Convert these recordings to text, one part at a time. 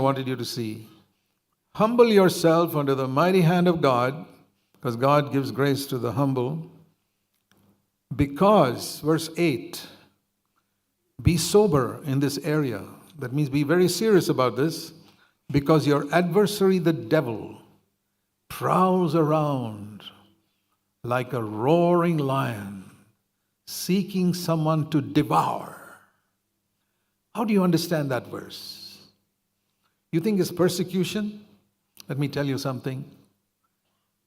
I wanted you to see. Humble yourself under the mighty hand of God, because God gives grace to the humble. Because, verse 8, be sober in this area. That means be very serious about this, because your adversary, the devil, prowls around like a roaring lion, seeking someone to devour. How do you understand that verse? You think it's persecution? Let me tell you something.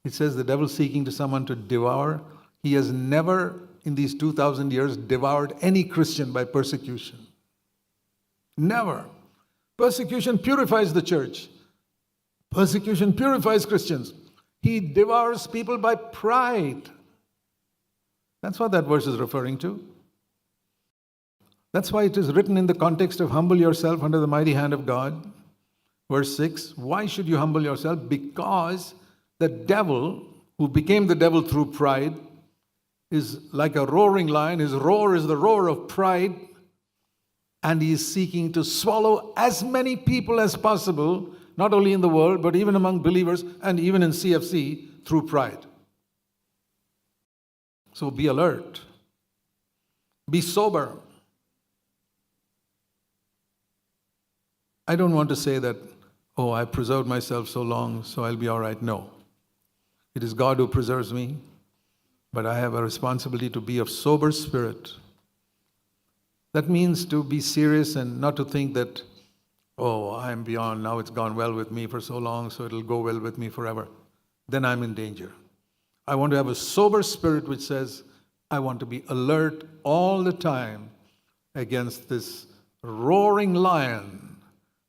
It says the devil seeking to someone to devour. He has never, in these 2,000 years, devoured any Christian by persecution. Never. Persecution purifies the church. Persecution purifies Christians. He devours people by pride. That's what that verse is referring to. That's why it is written in the context of humble yourself under the mighty hand of God. Verse 6, why should you humble yourself? Because the devil, who became the devil through pride, is like a roaring lion. His roar is the roar of pride. And he is seeking to swallow as many people as possible, not only in the world, but even among believers and even in CFC, through pride. So be alert. Be sober. I don't want to say that, oh, I preserved myself so long, so I'll be all right. No. It is God who preserves me, but I have a responsibility to be of sober spirit. That means to be serious and not to think that, oh, I'm beyond, now it's gone well with me for so long, so it'll go well with me forever. Then I'm in danger. I want to have a sober spirit which says, I want to be alert all the time against this roaring lion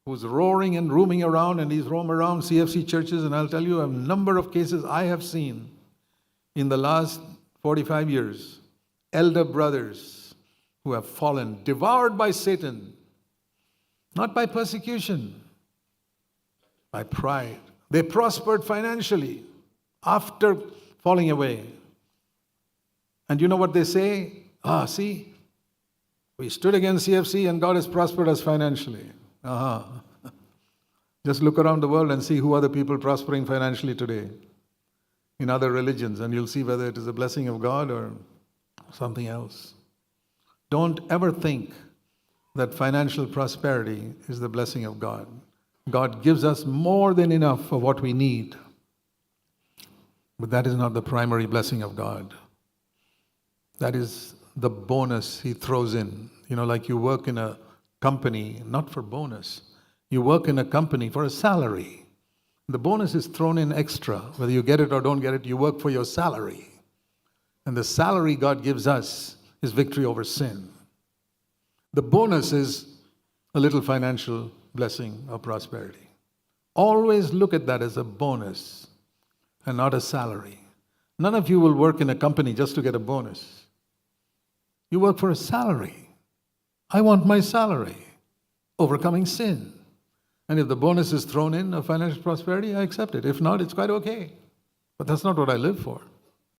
who's roaring and roaming around, and he's roam around CFC churches, and I'll tell you a number of cases I have seen in the last 45 years. Elder brothers who have fallen, devoured by Satan, not by persecution, by pride. They prospered financially after falling away. And you know what they say? See, we stood against CFC and God has prospered us financially. Just look around the world and see who are the people prospering financially today in other religions, and you'll see whether it is a blessing of God or something else. Don't ever think that financial prosperity is the blessing of God. God gives us more than enough of what we need, but that is not the primary blessing of God. That is the bonus He throws in. You know, like you work in a company, not for bonus. You work in a company for a salary. The bonus is thrown in extra. Whether you get it or don't get it, you work for your salary. And the salary God gives us is victory over sin. The bonus is a little financial blessing or prosperity. Always look at that as a bonus and not a salary. None of you will work in a company just to get a bonus. You work for a salary. I want my salary, overcoming sin. And if the bonus is thrown in of financial prosperity, I accept it. If not, it's quite okay. But that's not what I live for.